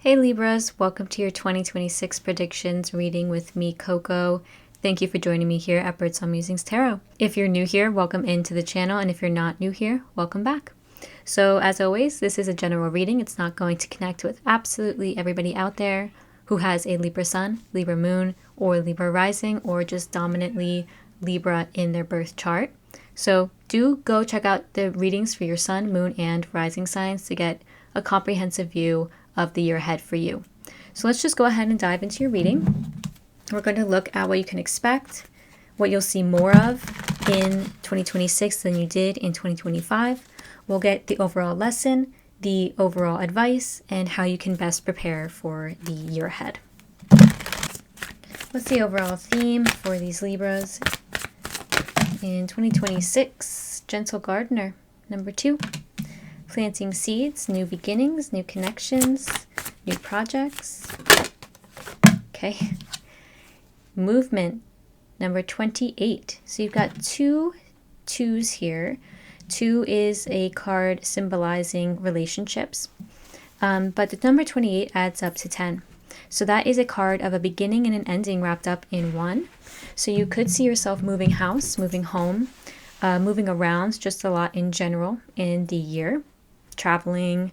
Hey Libras, welcome to your 2026 predictions reading with me, Coco. Thank you for joining me here at Birdsong Musings Tarot. If you're new here, welcome into the channel, and if you're not new here, welcome back. So as always, this is a general reading. It's not going to connect with absolutely everybody out there who has a Libra Sun, Libra Moon, or Libra Rising, or just dominantly Libra in their birth chart. So do go check out the readings for your Sun, Moon, and Rising signs to get a comprehensive view of the year ahead for you. So let's just go ahead and dive into your reading. We're going to look at what you can expect, what you'll see more of in 2026 than you did in 2025. We'll get the overall lesson, the overall advice, and how you can best prepare for the year ahead. What's the overall theme for these Libras in 2026? Gentle Gardener, number 2. Planting seeds, new beginnings, new connections, new projects. Okay. Movement, number 28. So you've got 2 2s here. 2 is a card symbolizing relationships. But the number 28 adds up to 10. So that is a card of a beginning and an ending wrapped up in one. So you could see yourself moving house, moving home, moving around just a lot in general in the year. Traveling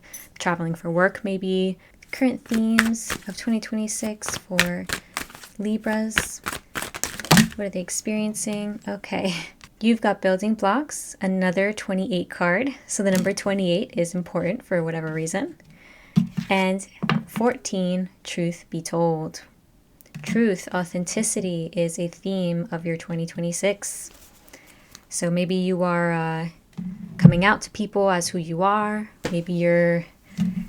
for work maybe. Current themes of 2026 for Libras. What are they experiencing? Okay. You've got building blocks, another 28 card. So the number 28 is important for whatever reason. And 14, truth be told. Truth, authenticity is a theme of your 2026. So maybe you are coming out to people as who you are. Maybe you're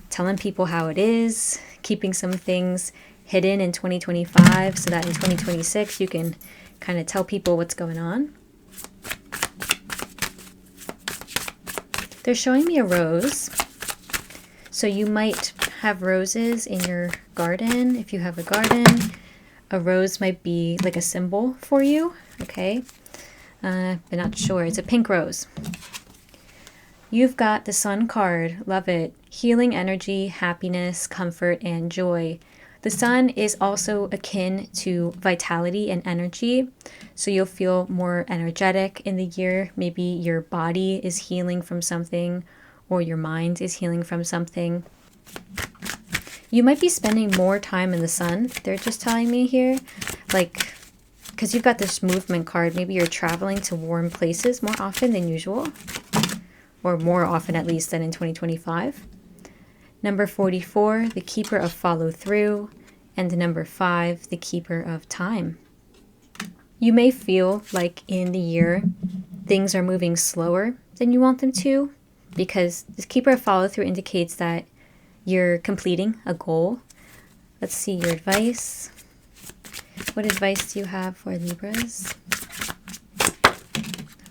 telling people how it is, keeping some things hidden in 2025 so that in 2026 you can kind of tell people what's going on. They're showing me a rose. So you might have roses in your garden. If you have a garden, a rose might be like a symbol for you. Okay. I'm not sure. It's a pink rose. You've got the Sun card. Love it. Healing energy, happiness, comfort, and joy. The Sun is also akin to vitality and energy. So you'll feel more energetic in the year. Maybe your body is healing from something or your mind is healing from something. You might be spending more time in the sun. They're just telling me here. Like, because you've got this movement card. Maybe you're traveling to warm places more often than usual. Or more often at least than in 2025. Number 44, the keeper of follow through. And the number 5, the keeper of time. You may feel like in the year things are moving slower than you want them to, because the keeper of follow through indicates that you're completing a goal. Let's see your advice. What advice do you have for Libras?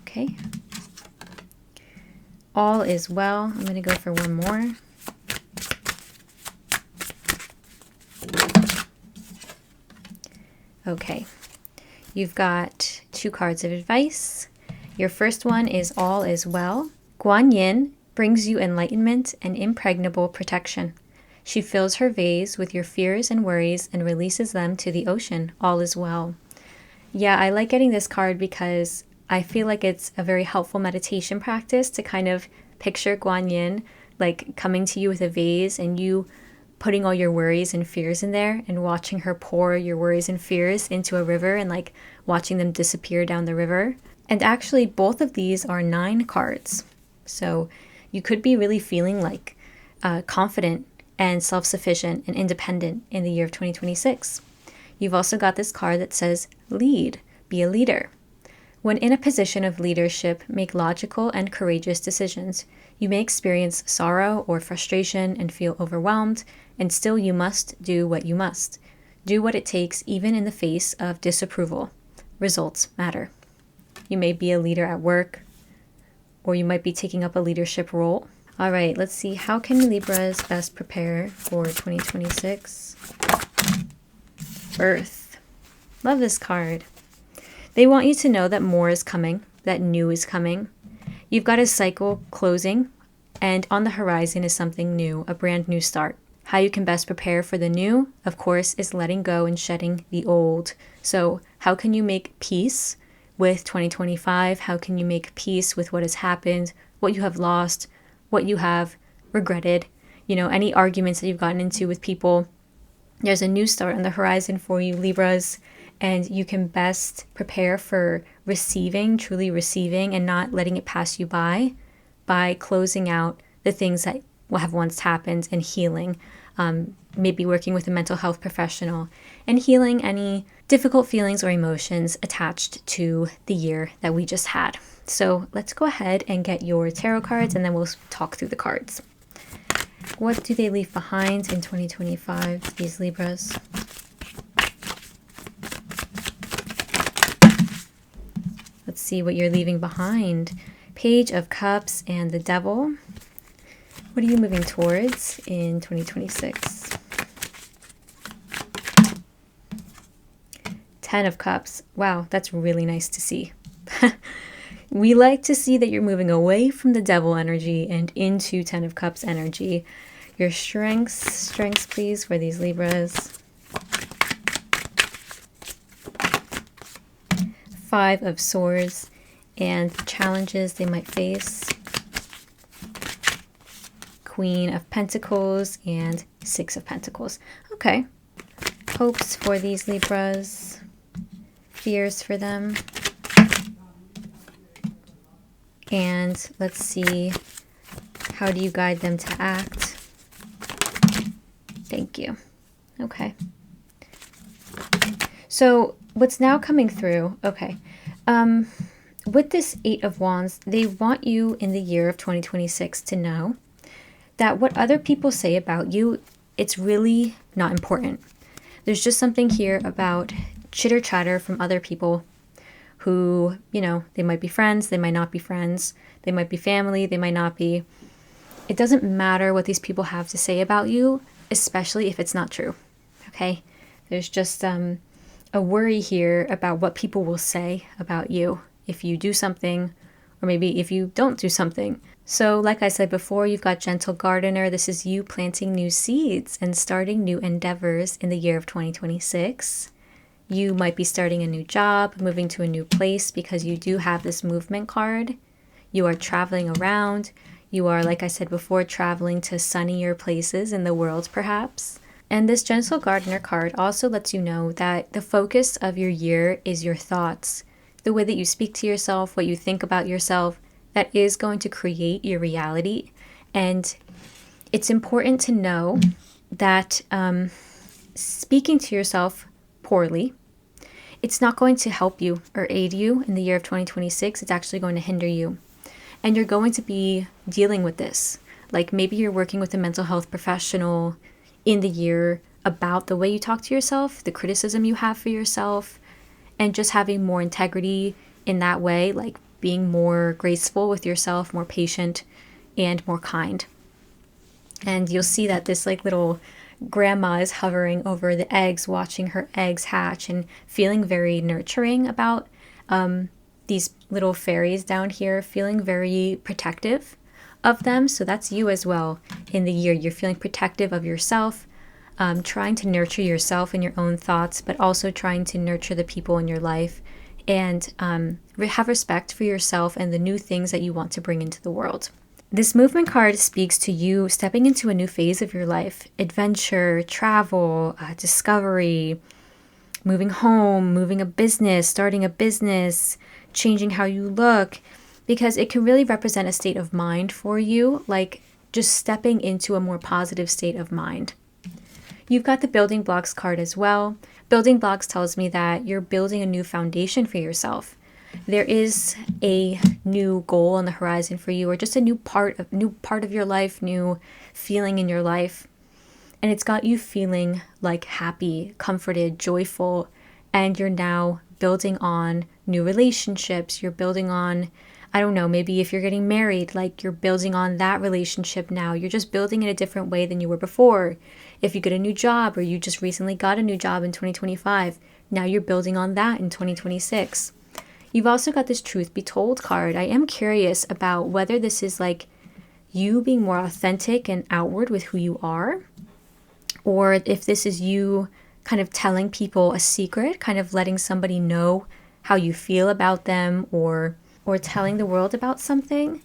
Okay. All is well. I'm going to go for one more. Okay. You've got 2 cards of advice. Your first one is all is well. Guan Yin brings you enlightenment and impregnable protection. She fills her vase with your fears and worries and releases them to the ocean. All is well. Yeah, I like getting this card because I feel like it's a very helpful meditation practice to kind of picture Guan Yin like coming to you with a vase and you putting all your worries and fears in there and watching her pour your worries and fears into a river and like watching them disappear down the river. And actually both of these are 9 cards. So you could be really feeling like confident and self-sufficient and independent in the year of 2026. You've also got this card that says lead, be a leader. When in a position of leadership, make logical and courageous decisions. You may experience sorrow or frustration and feel overwhelmed, and still you must do what you must. Do what it takes even in the face of disapproval. Results matter. You may be a leader at work, or you might be taking up a leadership role. All right, let's see. How can Libras best prepare for 2026? Birth. Love this card. They want you to know that more is coming, that new is coming. You've got a cycle closing, and on the horizon is something new, a brand new start. How you can best prepare for the new, of course, is letting go and shedding the old. So how can you make peace with 2025? How can you make peace with what has happened, what you have lost, what you have regretted? Any arguments that you've gotten into with people. There's a new start on the horizon for you, Libras, and you can best prepare for receiving, truly receiving, and not letting it pass you by closing out the things that have once happened and healing. Maybe working with a mental health professional and healing any difficult feelings or emotions attached to the year that we just had. So let's go ahead and get your tarot cards, and then we'll talk through the cards. What do they leave behind in 2025, these Libras? Let's see what you're leaving behind. Page of Cups and the Devil. What are you moving towards in 2026? 10 of Cups. Wow, that's really nice to see. We like to see that you're moving away from the Devil energy and into 10 of Cups energy. Your strengths please, for these Libras. 5 of Swords and challenges they might face. Queen of Pentacles and 6 of Pentacles. Okay. Hopes for these Libras. Fears for them. And let's see, how do you guide them to act? Thank you. Okay. So what's now coming through, okay. With this 8 of Wands, they want you in the year of 2026 to know that what other people say about you, it's really not important. There's just something here about chitter chatter from other people who, they might be friends, they might not be friends, they might be family, they might not be. It doesn't matter what these people have to say about you, especially if it's not true, okay? There's just a worry here about what people will say about you if you do something, or maybe if you don't do something. So like I said before, you've got Gentle Gardener. This is you planting new seeds and starting new endeavors in the year of 2026. You might be starting a new job, moving to a new place, because you do have this movement card. You are traveling around. You are, like I said before, traveling to sunnier places in the world, perhaps. And this Gentle Gardener card also lets you know that the focus of your year is your thoughts. The way that you speak to yourself, what you think about yourself, that is going to create your reality. And it's important to know that speaking to yourself poorly, it's not going to help you or aid you in the year of 2026. It's actually going to hinder you. And you're going to be dealing with this. Like maybe you're working with a mental health professional in the year about the way you talk to yourself, the criticism you have for yourself, and just having more integrity in that way, like being more graceful with yourself, more patient, and more kind. And you'll see that this little grandma is hovering over the eggs, watching her eggs hatch and feeling very nurturing about these little fairies down here, feeling very protective of them. So that's you as well in the year. You're feeling protective of yourself, trying to nurture yourself and your own thoughts, but also trying to nurture the people in your life and have respect for yourself and the new things that you want to bring into the world. This movement card speaks to you stepping into a new phase of your life: adventure, travel, discovery, moving home, moving a business, starting a business, changing how you look, because it can really represent a state of mind for you, like just stepping into a more positive state of mind. You've got the building blocks card as well. Building blocks tells me that you're building a new foundation for yourself. There is a new goal on the horizon for you, or just a new part of your life, new feeling in your life. And it's got you feeling like happy, comforted, joyful, and you're now building on new relationships. You're building on, I don't know, maybe if you're getting married, like you're building on that relationship now. You're just building in a different way than you were before. If you get a new job, or you just recently got a new job in 2025, now you're building on that in 2026. You've also got this Truth Be Told card. I am curious about whether this is like you being more authentic and outward with who you are, or if this is you kind of telling people a secret, kind of letting somebody know how you feel about them, or telling the world about something.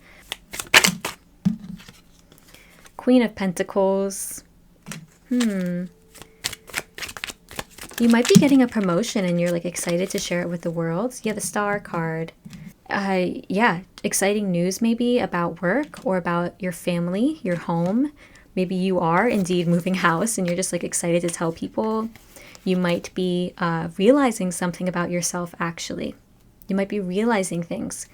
Queen of Pentacles. You might be getting a promotion and you're like excited to share it with the world. Yeah, the Star card. Yeah, exciting news maybe about work or about your family, your home. Maybe you are indeed moving house and you're just like excited to tell people. You might be realizing something about yourself actually. You might be realizing things.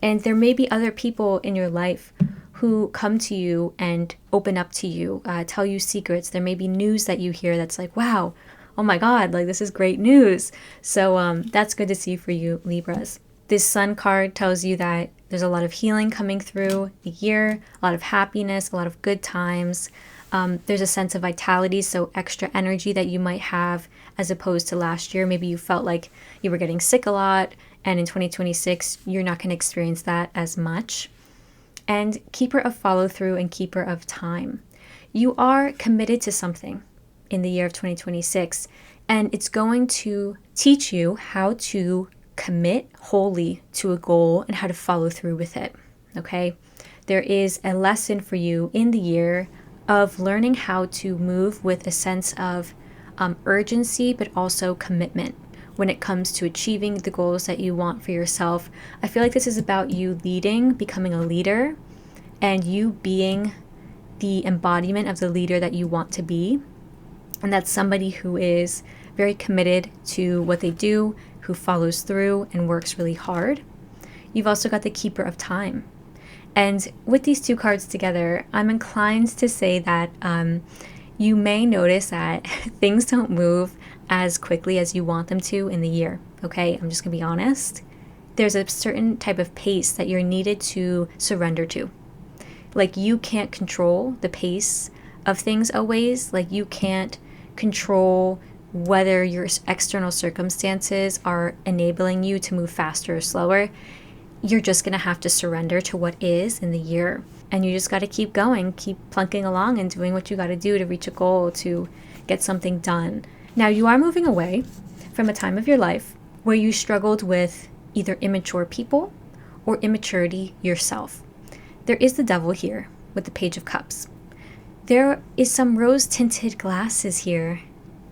And there may be other people in your life who come to you and open up to you, tell you secrets. There may be news that you hear that's like, wow, oh my God, like this is great news. So that's good to see for you, Libras. This Sun card tells you that there's a lot of healing coming through the year, a lot of happiness, a lot of good times. There's a sense of vitality, so extra energy that you might have as opposed to last year. Maybe you felt like you were getting sick a lot, and in 2026, you're not going to experience that as much. And keeper of follow through and keeper of time. You are committed to something in the year of 2026, and it's going to teach you how to commit wholly to a goal and how to follow through with it. Okay? There is a lesson for you in the year of learning how to move with a sense of urgency, but also commitment when it comes to achieving the goals that you want for yourself. I feel like this is about you leading, becoming a leader, and you being the embodiment of the leader that you want to be. And that's somebody who is very committed to what they do, who follows through and works really hard. You've also got the keeper of time. And with these two cards together, I'm inclined to say that you may notice that things don't move as quickly as you want them to in the year. Okay, I'm just gonna be honest. There's a certain type of pace that you're needed to surrender to. Like you can't control the pace of things always. Like you can't control whether your external circumstances are enabling you to move faster or slower. You're just going to have to surrender to what is in the year. And you just got to keep going, keep plunking along and doing what you got to do to reach a goal, to get something done. Now, you are moving away from a time of your life where you struggled with either immature people or immaturity yourself. There is the devil here with the Page of Cups. There is some rose-tinted glasses here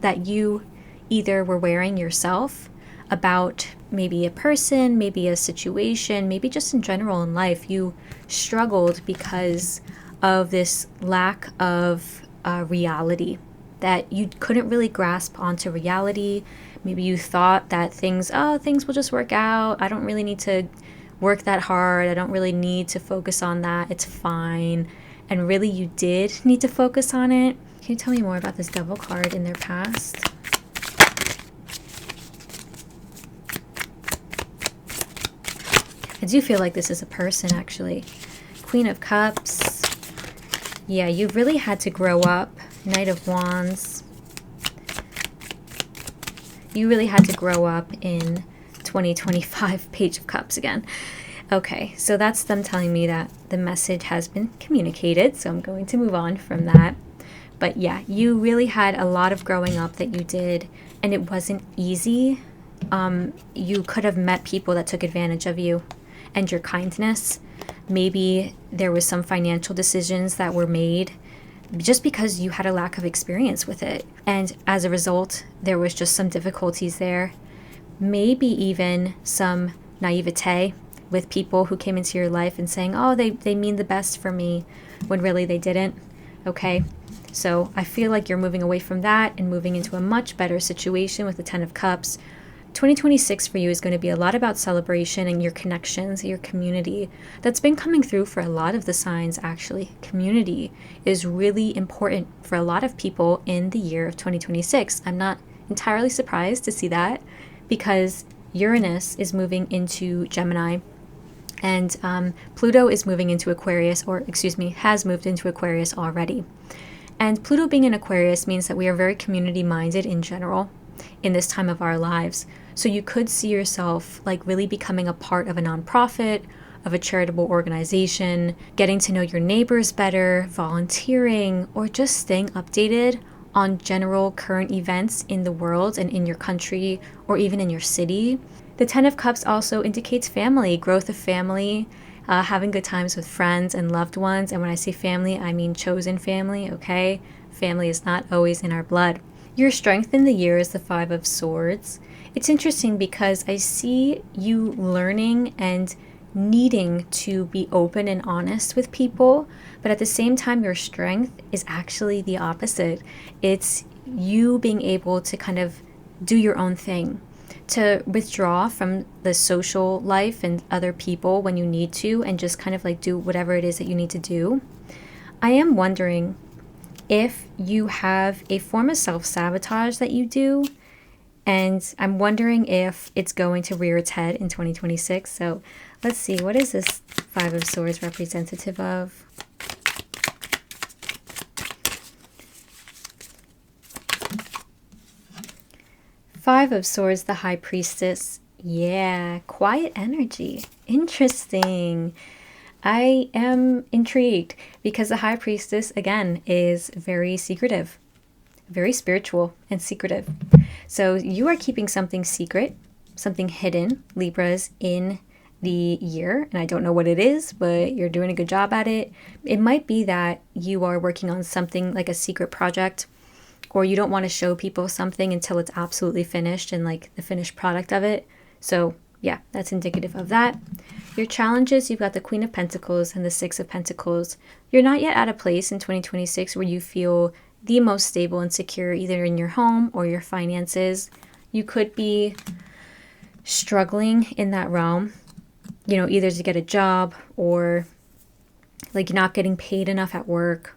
that you either were wearing yourself about maybe a person, maybe a situation, maybe just in general in life. You struggled because of this lack of reality, that you couldn't really grasp onto reality. Maybe you thought that things will just work out. I don't really need to work that hard. I don't really need to focus on that. It's fine. And really you did need to focus on it. Can you tell me more about this devil card in their past? I do feel like this is a person, actually. Queen of Cups. Yeah, you really had to grow up. Knight of Wands. You really had to grow up in 2025. Page of Cups again. Okay, so that's them telling me that the message has been communicated, so I'm going to move on from that. But yeah, you really had a lot of growing up that you did, and it wasn't easy. You could have met people that took advantage of you and your kindness. Maybe there was some financial decisions that were made just because you had a lack of experience with it. And as a result, there was just some difficulties there. Maybe even some naivete with people who came into your life and saying, oh, they mean the best for me, when really they didn't. Okay, so I feel like you're moving away from that and moving into a much better situation with the Ten of Cups. 2026 for you is going to be a lot about celebration and your connections, your community. That's been coming through for a lot of the signs, actually. Community is really important for a lot of people in the year of 2026. I'm not entirely surprised to see that because Uranus is moving into Gemini and Pluto is moving into Aquarius, has moved into Aquarius already. And Pluto being in Aquarius means that we are very community-minded in general in this time of our lives. So you could see yourself like really becoming a part of a nonprofit, of a charitable organization, getting to know your neighbors better, volunteering, or just staying updated on general current events in the world and in your country or even in your city. The Ten of Cups also indicates family, growth of family, having good times with friends and loved ones. And when I say family, I mean chosen family, okay? Family is not always in our blood. Your strength in the year is the Five of Swords. It's interesting because I see you learning and needing to be open and honest with people, but at the same time, your strength is actually the opposite. It's you being able to kind of do your own thing, to withdraw from the social life and other people when you need to, and just kind of like do whatever it is that you need to do. I am wondering if you have a form of self-sabotage that you do, and I'm wondering if it's going to rear its head in 2026. So let's see, what is this Five of Swords representative of? Five of Swords, the High Priestess. Yeah, quiet energy. Interesting. I am intrigued because the High Priestess, again, is very secretive, very spiritual and secretive. So you are keeping something secret, something hidden, Libras, in the year. And I don't know what it is, but you're doing a good job at it. It might be that you are working on something like a secret project, or you don't want to show people something until it's absolutely finished and like the finished product of it. So yeah, that's indicative of that. Your challenges, you've got the Queen of Pentacles and the Six of Pentacles. You're not yet at a place in 2026 where you feel the most stable and secure, either in your home or your finances. You could be struggling in that realm, you know, either to get a job or like not getting paid enough at work,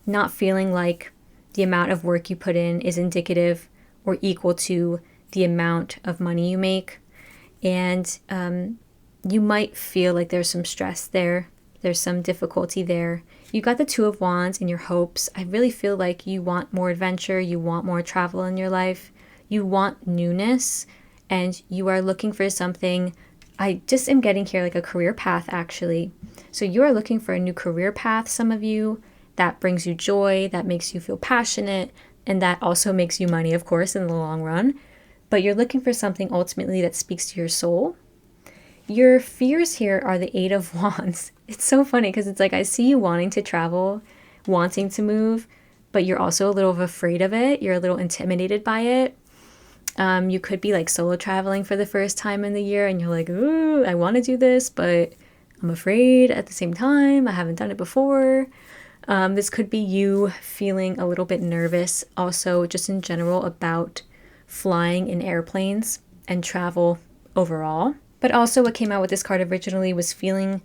not feeling like the amount of work you put in is indicative or equal to the amount of money you make. And you might feel like there's some stress there. There's some difficulty there. You got the Two of Wands in your hopes. I really feel like you want more adventure. You want more travel in your life. You want newness. And you are looking for something. I just am getting here like a career path, actually. So you are looking for a new career path, some of you, that brings you joy, that makes you feel passionate, and that also makes you money, of course, in the long run. But you're looking for something ultimately that speaks to your soul. Your fears here are the Eight of Wands. It's so funny because it's like I see you wanting to travel, wanting to move, but you're also a little afraid of it. You're a little intimidated by it. You could be like solo traveling for the first time in the year and you're like, ooh, I want to do this, but I'm afraid at the same time. I haven't done it before. This could be you feeling a little bit nervous also just in general about flying in airplanes and travel overall. But also what came out with this card originally was feeling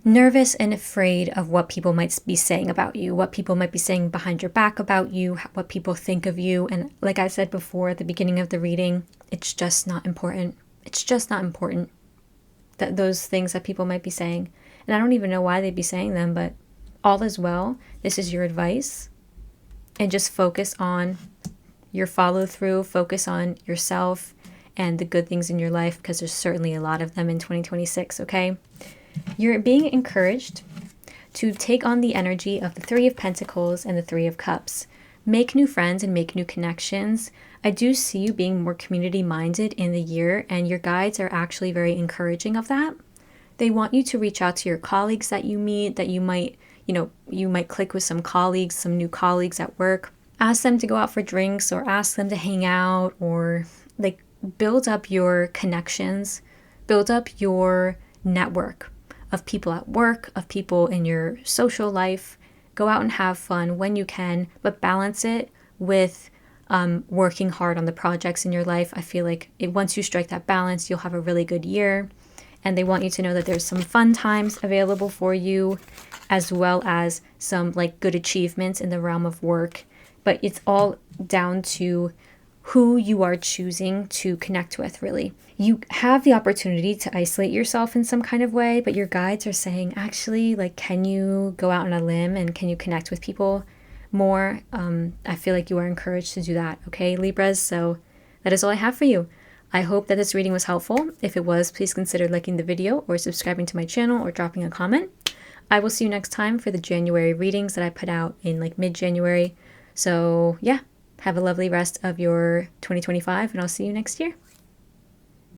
nervous and afraid of what people might be saying about you, what people might be saying behind your back about you, what people think of you. And like I said before at the beginning of the reading, it's just not important. It's just not important, that those things that people might be saying. And I don't even know why they'd be saying them, but all is well. This is your advice. And just focus on your follow through, focus on yourself and the good things in your life, because there's certainly a lot of them in 2026, okay? You're being encouraged to take on the energy of the Three of Pentacles and the Three of Cups. Make new friends and make new connections. I do see you being more community-minded in the year, and your guides are actually very encouraging of that. They want you to reach out to your colleagues that you meet, that you might click with some colleagues, some new colleagues at work. Ask them to go out for drinks or ask them to hang out, or like build up your connections, build up your network of people at work, of people in your social life. Go out and have fun when you can, but balance it with working hard on the projects in your life. I feel like once you strike that balance, you'll have a really good year. And they want you to know that there's some fun times available for you, as well as some like good achievements in the realm of work. But it's all down to who you are choosing to connect with, really. You have the opportunity to isolate yourself in some kind of way, but your guides are saying, actually, like, can you go out on a limb and can you connect with people more? I feel like you are encouraged to do that, okay, Libras? So that is all I have for you. I hope that this reading was helpful. If it was, please consider liking the video or subscribing to my channel or dropping a comment. I will see you next time for the January readings that I put out in like mid-January. So yeah, have a lovely rest of your 2025, and I'll see you next year.